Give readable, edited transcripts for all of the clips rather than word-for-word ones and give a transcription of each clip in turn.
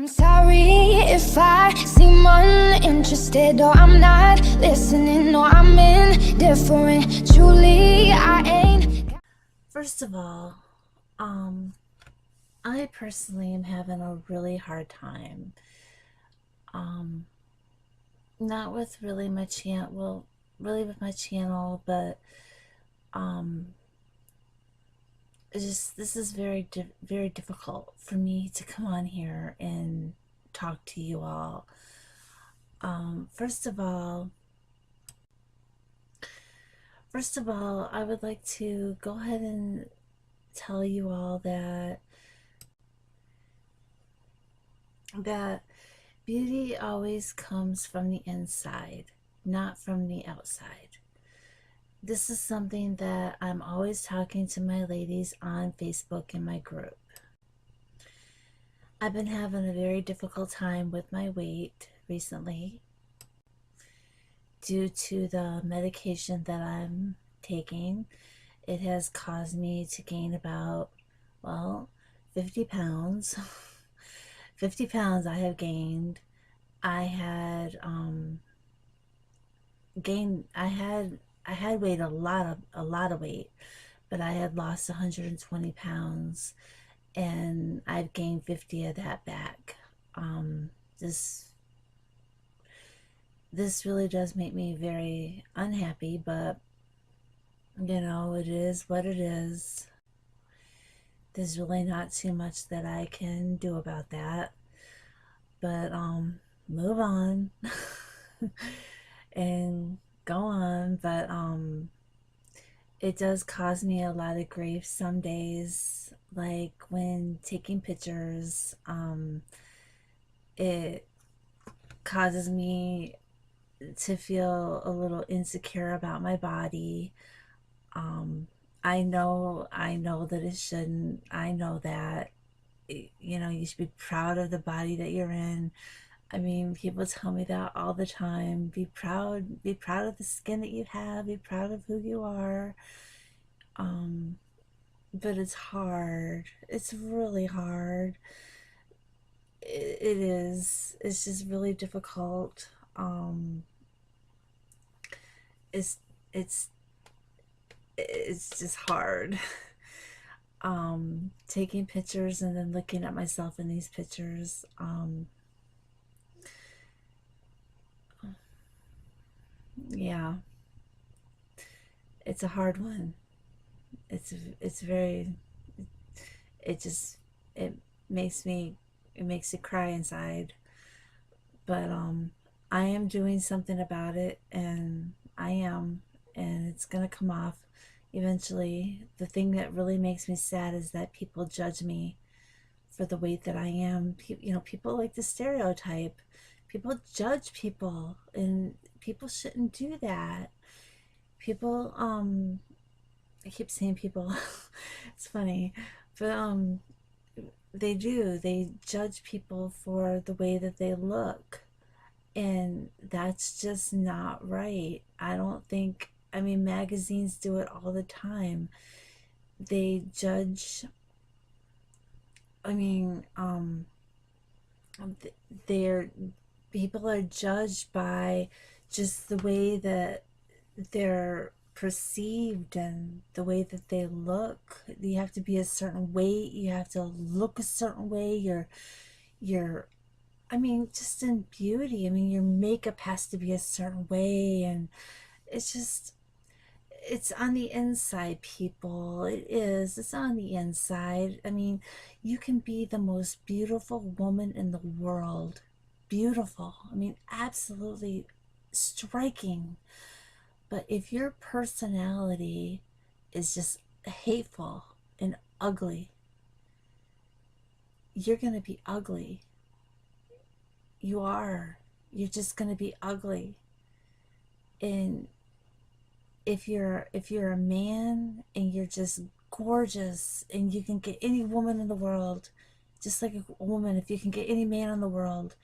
I'm sorry if I seem uninterested, or I'm not listening, or I'm indifferent. Truly, I ain't. First of all, I personally am having a really hard time. Um, Not with really my channel, well, really with my channel, but um, it's just this is very difficult for me to come on here and talk to you all. First of all, I would like to go ahead and tell you all that beauty always comes from the inside, not from the outside. This is something that I'm always talking to my ladies on Facebook in my group. I've been having a very difficult time with my weight recently due to the medication that I'm taking. It has caused me to gain about, well, 50 pounds. 50 pounds I have gained. I had gained I had weighed a lot of weight, but I had lost 120 pounds and I've gained 50 of that back. Um, this this really does make me very unhappy, but you know, it is what it is. There's really not too much that I can do about that. But move on and go on. But it does cause me a lot of grief some days, like when taking pictures. It causes me to feel a little insecure about my body. um I know that it shouldn't. I know that, you know, you should be proud of the body that you're in. I mean, people tell me that all the time. Be proud of the skin that you have, be proud of who you are. um but it's hard. It's really hard. It is. It's just really difficult. It's it's it's just hard. Taking pictures and then looking at myself in these pictures. Yeah, it's a hard one. It's very, it just, it makes me, it makes you cry inside. But I am doing something about it, and I am, and it's gonna come off eventually. The thing that really makes me sad is that people judge me for the weight that I am. You know, people like to stereotype. People judge people, and people shouldn't do that. People, I keep saying people. It's funny, but they do. They judge people for the way that they look, and that's just not right. I don't think. I mean, magazines do it all the time. They judge. I mean, they're people are judged by just the way that they're perceived and the way that they look. You have to be a certain weight, you have to look a certain way. You're I mean, just in beauty, I mean, your makeup has to be a certain way, and it's just, it's on the inside, people. It is. It's on the inside. I mean, you can be the most beautiful woman in the world. Beautiful. I mean, absolutely striking. But if your personality is just hateful and ugly, you're going to be ugly. You are. You're just going to be ugly. And if you're a man and you're just gorgeous and you can get any woman in the world, just like a woman, if you can get any man in the world,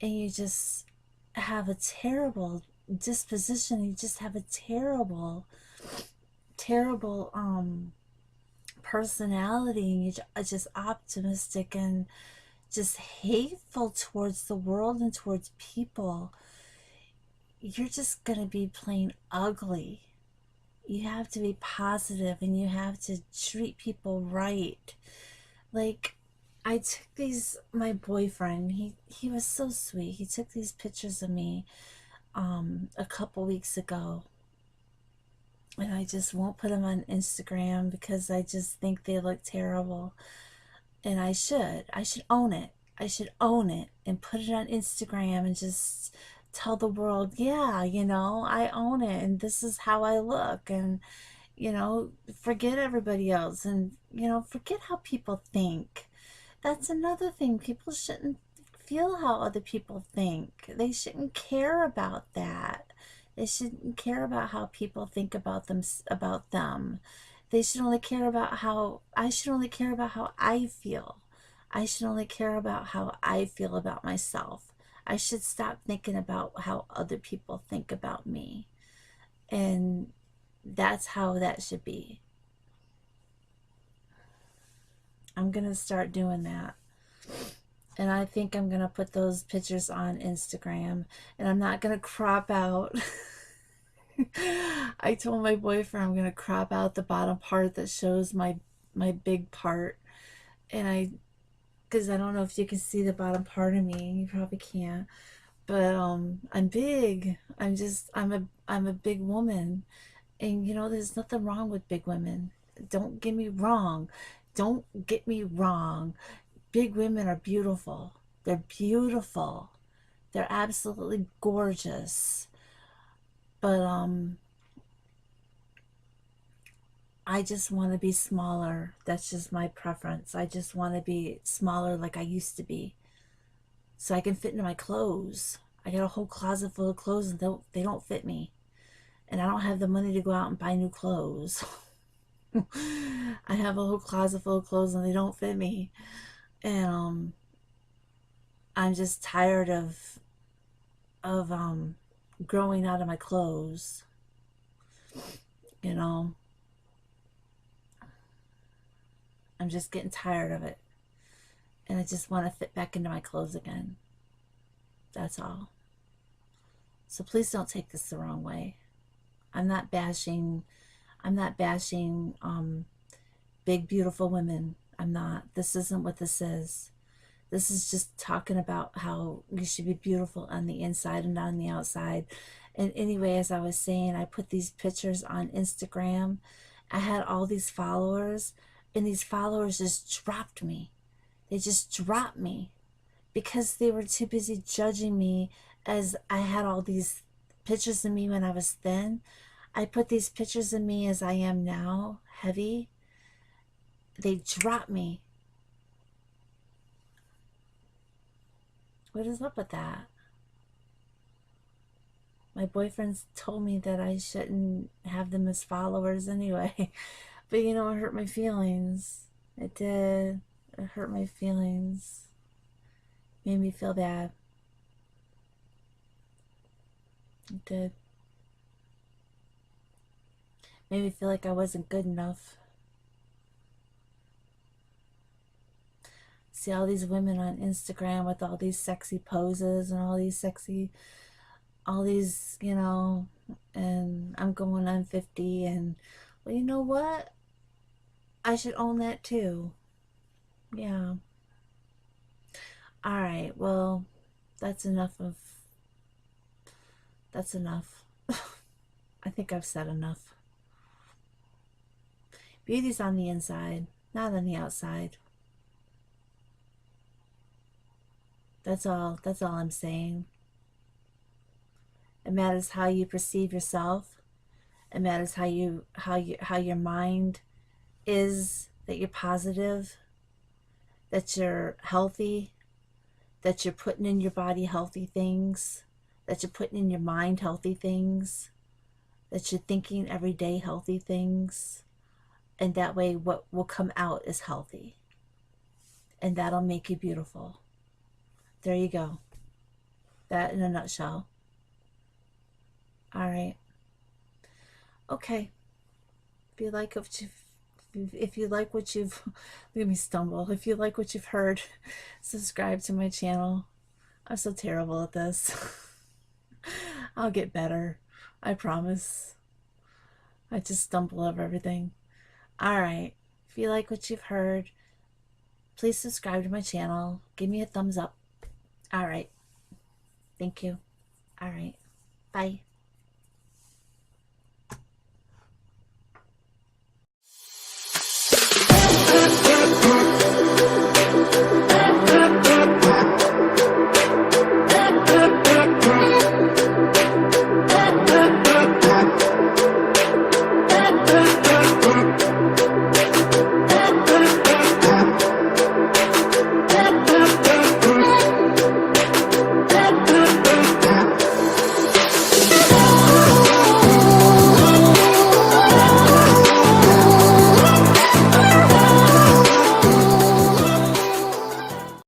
and you just have a terrible disposition, you just have a terrible personality, and you're just optimistic and just hateful towards the world and towards people, you're just going to be plain ugly. You have to be positive and you have to treat people right. Like, I took these, my boyfriend, he was so sweet. He took these pictures of me a couple weeks ago, and I just won't put them on Instagram because I just think they look terrible. And I should own it. I should own it and put it on Instagram and just tell the world, yeah, I own it and this is how I look. And forget everybody else, and forget how people think. That's another thing. People shouldn't feel how other people think. They shouldn't care about that. They shouldn't care about how people think about them. They should only care about how I should only care about how I feel. I should only care about how I feel about myself. I should stop thinking about how other people think about me. And that's how that should be. I'm going to start doing that. And I think I'm going to put those pictures on Instagram. And I'm not going to crop out. I told my boyfriend I'm going to crop out the bottom part that shows my big part. And because I don't know if you can see the bottom part of me. You probably can't. But I'm big. I'm a big woman. And there's nothing wrong with big women. Don't get me wrong. Don't get me wrong. Big women are beautiful. They're beautiful. They're absolutely gorgeous. But I just want to be smaller. That's just my preference. I just want to be smaller like I used to be, so I can fit into my clothes. I got a whole closet full of clothes and they don't fit me. And I don't have the money to go out and buy new clothes. I have a whole closet full of clothes and they don't fit me. And I'm just tired of growing out of my clothes. You know, I'm just getting tired of it. And I just want to fit back into my clothes again. That's all. So please don't take this the wrong way. I'm not bashing big beautiful women. I'm not. This isn't what this is. This is just talking about how you should be beautiful on the inside and not on the outside. And anyway, as I was saying, I put these pictures on Instagram. I had all these followers, and these followers just dropped me. They just dropped me because they were too busy judging me, as I had all these pictures of me when I was thin. I put these pictures of me as I am now, heavy. They dropped me. What is up with that? My boyfriend's told me that I shouldn't have them as followers anyway. But it hurt my feelings. It did. It hurt my feelings. Made me feel bad. It did. Made me feel like I wasn't good enough. See all these women on Instagram with all these sexy poses and all these, and I'm going on 50, and well, you know what? I should own that too. Yeah. All right. Well, that's enough. I think I've said enough. Beauty's on the inside, not on the outside. That's all I'm saying. It matters how you perceive yourself. It matters how your mind is, that you're positive, that you're healthy, that you're putting in your body healthy things, that you're putting in your mind healthy things, that you're thinking every day healthy things. And that way what will come out is healthy. And that'll make you beautiful. There you go. That in a nutshell. All right. Okay. If you like what you if you like what you've let me stumble. If you like what you've heard, subscribe to my channel. I'm so terrible at this. I'll get better. I promise. I just stumble over everything. All right. If you like what you've heard, please subscribe to my channel. Give me a thumbs up. All right. Thank you. All right. Bye.